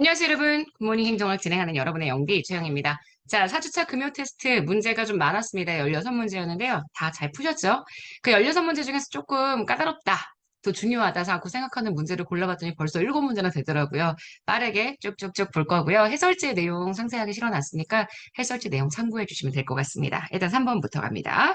안녕하세요, 여러분. 굿모닝 행정학 진행하는 여러분의 영디 최영입니다. 자, 4주차 금요 테스트 문제가 좀 많았습니다. 16문제였는데요. 다 잘 푸셨죠? 그 16문제 중에서 조금 까다롭다, 또 중요하다 자꾸 생각하는 문제를 골라봤더니 벌써 7문제나 되더라고요. 빠르게 쭉쭉쭉 볼 거고요. 해설지 내용 상세하게 실어놨으니까 해설지 내용 참고해 주시면 될 것 같습니다. 일단 3번부터 갑니다.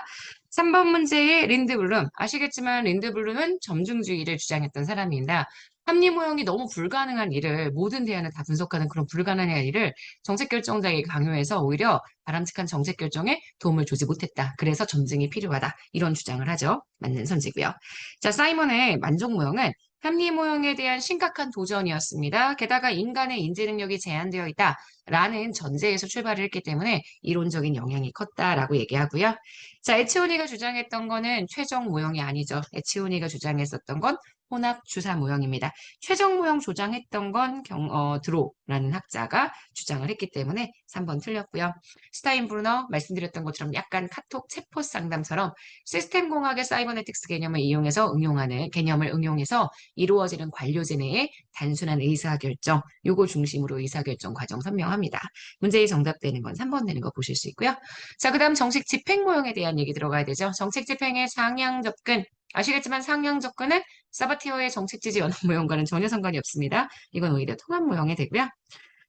3번 문제의 린드블룸. 아시겠지만 린드블룸은 점중주의를 주장했던 사람입니다. 합리 모형이 너무 불가능한 일을 모든 대안을 다 분석하는 그런 불가능한 일을 정책 결정자에게 강요해서 오히려 바람직한 정책 결정에 도움을 주지 못했다. 그래서 점증이 필요하다. 이런 주장을 하죠. 맞는 선지고요. 자, 사이먼의 만족 모형은 합리 모형에 대한 심각한 도전이었습니다. 게다가 인간의 인지 능력이 제한되어 있다라는 전제에서 출발을 했기 때문에 이론적인 영향이 컸다라고 얘기하고요. 자, 에치오니가 주장했던 거는 최종 모형이 아니죠. 에치오니가 주장했었던 건 혼합 주사 모형입니다. 최종 모형 조장했던 건 드로라는 학자가 주장을 했기 때문에 3번 틀렸고요. 스타인브루너 말씀드렸던 것처럼 약간 카톡 체포 상담처럼 시스템 공학의 사이버네틱스 개념을 이용해서 개념을 응용해서 이루어지는 관료제 내의 단순한 의사결정, 요거 중심으로 의사결정 과정 설명합니다. 문제의 정답되는 건 3번 되는 거 보실 수 있고요. 자, 그다음 정책 집행 모형에 대한 얘기 들어가야 되죠. 정책 집행의 상향 접근. 아시겠지만 상향 접근은 사바티어의 정책 지지 연합 모형과는 전혀 상관이 없습니다. 이건 오히려 통합 모형이 되고요.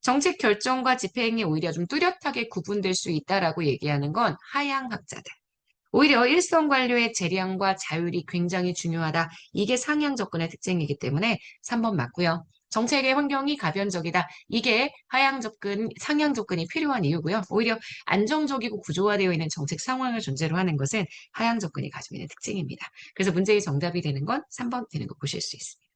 정책 결정과 집행이 오히려 좀 뚜렷하게 구분될 수 있다라고 얘기하는 건 하향 학자들. 오히려 일선 관료의 재량과 자율이 굉장히 중요하다. 이게 상향 접근의 특징이기 때문에 3번 맞고요. 정책의 환경이 가변적이다. 이게 상향 접근이 필요한 이유고요. 오히려 안정적이고 구조화되어 있는 정책 상황을 존재로 하는 것은 하향 접근이 가지고 있는 특징입니다. 그래서 문제의 정답이 되는 건 3번 되는 거 보실 수 있습니다.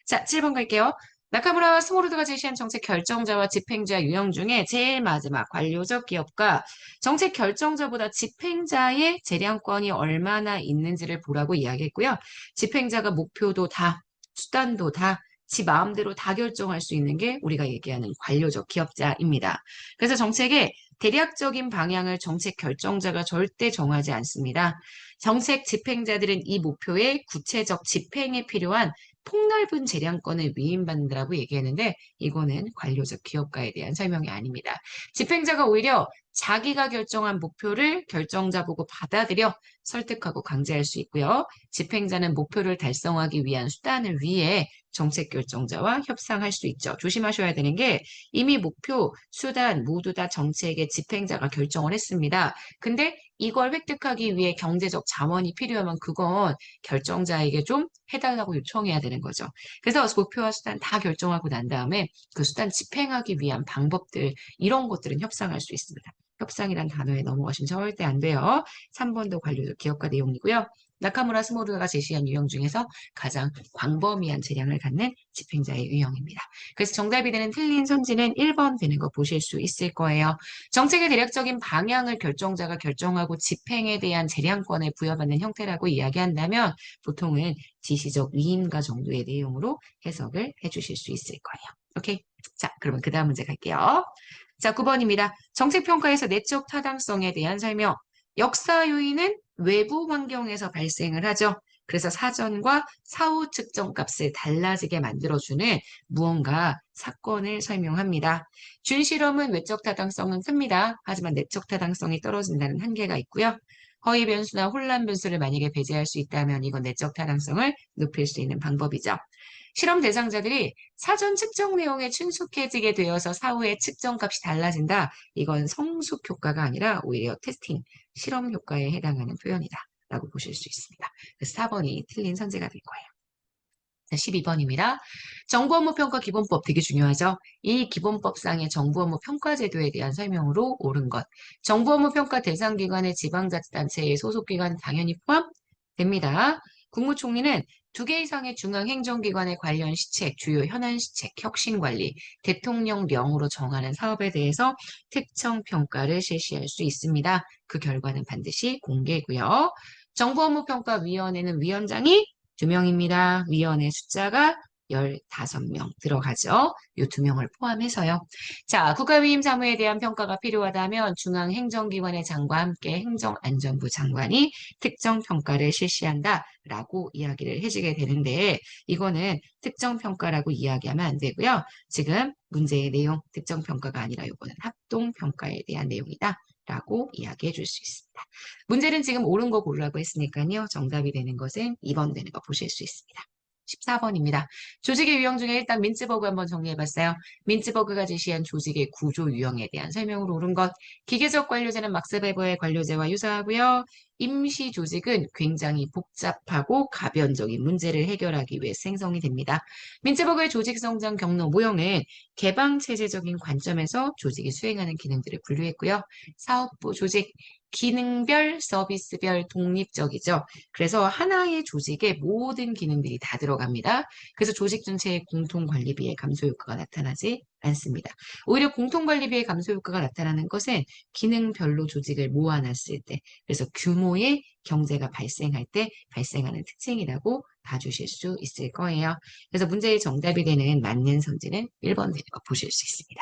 자, 7번 갈게요. 나카무라와 스모르드가 제시한 정책 결정자와 집행자 유형 중에 제일 마지막 관료적 기업가 정책 결정자보다 집행자의 재량권이 얼마나 있는지를 보라고 이야기했고요. 집행자가 목표도 다, 수단도 다, 지 마음대로 다 결정할 수 있는 게 우리가 얘기하는 관료적 기업자입니다. 그래서 정책의 대략적인 방향을 정책 결정자가 절대 정하지 않습니다. 정책 집행자들은 이 목표의 구체적 집행에 필요한 폭넓은 재량권을 위임받는다고 얘기했는데 이거는 관료적 기업가에 대한 설명이 아닙니다. 집행자가 오히려 자기가 결정한 목표를 결정자 보고 받아들여 설득하고 강제할 수 있고요. 집행자는 목표를 달성하기 위한 수단을 위해 정책 결정자와 협상할 수 있죠. 조심하셔야 되는 게 이미 목표, 수단 모두 다 정책의 집행자가 결정을 했습니다. 근데 이걸 획득하기 위해 경제적 자원이 필요하면 그건 결정자에게 좀 해달라고 요청해야 되는 거죠. 그래서 목표와 수단 다 결정하고 난 다음에 그 수단 집행하기 위한 방법들, 이런 것들은 협상할 수 있습니다. 협상이란 단어에 넘어가시면 절대 안 돼요. 3번도 관료적 기업가 내용이고요. 나카무라 스모르가 제시한 유형 중에서 가장 광범위한 재량을 갖는 집행자의 유형입니다. 그래서 정답이 되는 틀린 선지는 1번 되는 거 보실 수 있을 거예요. 정책의 대략적인 방향을 결정자가 결정하고 집행에 대한 재량권을 부여받는 형태라고 이야기한다면 보통은 지시적 위임과 정도의 내용으로 해석을 해주실 수 있을 거예요. 오케이? 자, 그러면 그 다음 문제 갈게요. 자, 9번입니다. 정책평가에서 내적 타당성에 대한 설명. 역사 요인은 외부 환경에서 발생을 하죠. 그래서 사전과 사후 측정 값을 달라지게 만들어주는 무언가 사건을 설명합니다. 준실험은 외적 타당성은 큽니다. 하지만 내적 타당성이 떨어진다는 한계가 있고요. 허위 변수나 혼란 변수를 만약에 배제할 수 있다면 이건 내적 타당성을 높일 수 있는 방법이죠. 실험 대상자들이 사전 측정 내용에 친숙해지게 되어서 사후에 측정값이 달라진다. 이건 성숙 효과가 아니라 오히려 테스팅, 실험 효과에 해당하는 표현이다. 라고 보실 수 있습니다. 그래서 4번이 틀린 선지가 될 거예요. 자, 12번입니다. 정부업무평가 기본법 되게 중요하죠. 이 기본법상의 정부업무 평가제도에 대한 설명으로 옳은 것. 정부업무평가 대상 기관의 지방자치단체의 소속기관 당연히 포함됩니다. 국무총리는 2개 이상의 중앙행정기관의 관련 시책, 주요 현안 시책, 혁신관리, 대통령령으로 정하는 사업에 대해서 특정 평가를 실시할 수 있습니다. 그 결과는 반드시 공개고요. 정부업무평가위원회는 위원장이 2명입니다. 위원회 숫자가 15명 들어가죠. 요 두 명을 포함해서요. 자, 국가위임 사무에 대한 평가가 필요하다면 중앙행정기관의 장과 함께 행정안전부 장관이 특정 평가를 실시한다라고 이야기를 해주게 되는데 이거는 특정 평가라고 이야기하면 안 되고요. 지금 문제의 내용 특정 평가가 아니라 이거는 합동 평가에 대한 내용이다. 라고 이야기해 줄 수 있습니다. 문제는 지금 옳은 거 고르라고 했으니까요. 정답이 되는 것은 2번 되는 거 보실 수 있습니다. 14번입니다. 조직의 유형 중에 일단 민츠버그 한번 정리해봤어요. 민츠버그가 제시한 조직의 구조 유형에 대한 설명으로 옳은 것. 기계적 관료제는 막스 베버의 관료제와 유사하고요. 임시 조직은 굉장히 복잡하고 가변적인 문제를 해결하기 위해 생성이 됩니다. 민츠버그의 조직 성장 경로 모형은 개방체제적인 관점에서 조직이 수행하는 기능들을 분류했고요. 사업부 조직, 기능별, 서비스별, 독립적이죠. 그래서 하나의 조직에 모든 기능들이 다 들어갑니다. 그래서 조직 전체의 공통관리비의 감소 효과가 나타나지 않습니다. 오히려 공통관리비의 감소 효과가 나타나는 것은 기능별로 조직을 모아놨을 때, 그래서 규모의 경제가 발생할 때 발생하는 특징이라고 봐주실 수 있을 거예요. 그래서 문제의 정답이 되는 맞는 선지는 1번 되는 거 보실 수 있습니다.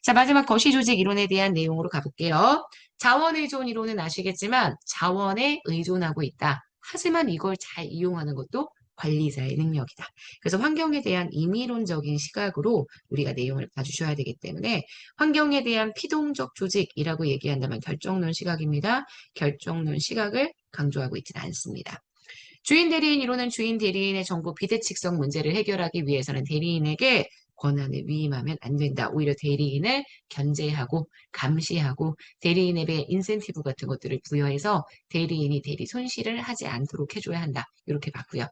자, 마지막 거시조직 이론에 대한 내용으로 가볼게요. 자원의존 이론은 아시겠지만 자원에 의존하고 있다. 하지만 이걸 잘 이용하는 것도 관리자의 능력이다. 그래서 환경에 대한 임의론적인 시각으로 우리가 내용을 봐주셔야 되기 때문에 환경에 대한 피동적 조직이라고 얘기한다면 결정론 시각입니다. 결정론 시각을 강조하고 있지는 않습니다. 주인 대리인 이론은 주인 대리인의 정보 비대칭성 문제를 해결하기 위해서는 대리인에게 권한을 위임하면 안 된다. 오히려 대리인을 견제하고 감시하고 대리인에 대해 인센티브 같은 것들을 부여해서 대리인이 대리 손실을 하지 않도록 해줘야 한다. 이렇게 봤고요.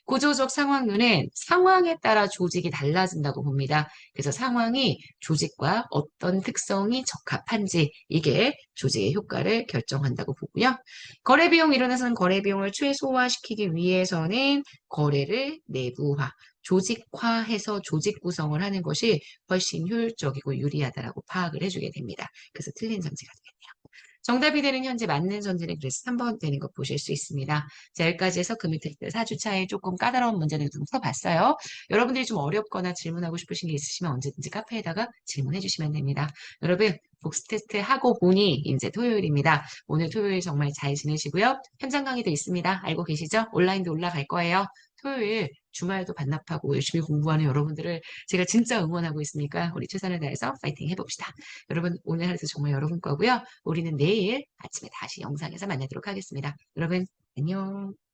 구조적 상황론은 상황에 따라 조직이 달라진다고 봅니다. 그래서 상황이 조직과 어떤 특성이 적합한지 이게 조직의 효과를 결정한다고 보고요. 거래비용 이론에서는 거래비용을 최소화시키기 위해서는 거래를 내부화, 조직화해서 조직 구성을 하는 것이 훨씬 효율적이고 유리하다라고 파악을 해주게 됩니다. 그래서 틀린 전제가 되겠네요. 정답이 되는 현재 맞는 전제는 그래서 3번 되는 거 보실 수 있습니다. 자, 여기까지 해서 금융 테스트 4주차에 조금 까다로운 문제를 좀 써봤어요. 여러분들이 좀 어렵거나 질문하고 싶으신 게 있으시면 언제든지 카페에다가 질문해 주시면 됩니다. 여러분, 복습 테스트 하고 보니 이제 토요일입니다. 오늘 토요일 정말 잘 지내시고요. 현장 강의도 있습니다. 알고 계시죠? 온라인도 올라갈 거예요. 토요일 주말도 반납하고 열심히 공부하는 여러분들을 제가 진짜 응원하고 있으니까 우리 최선을 다해서 파이팅 해봅시다. 여러분 오늘 하루도 정말 여러분 거고요. 우리는 내일 아침에 다시 영상에서 만나도록 하겠습니다. 여러분 안녕.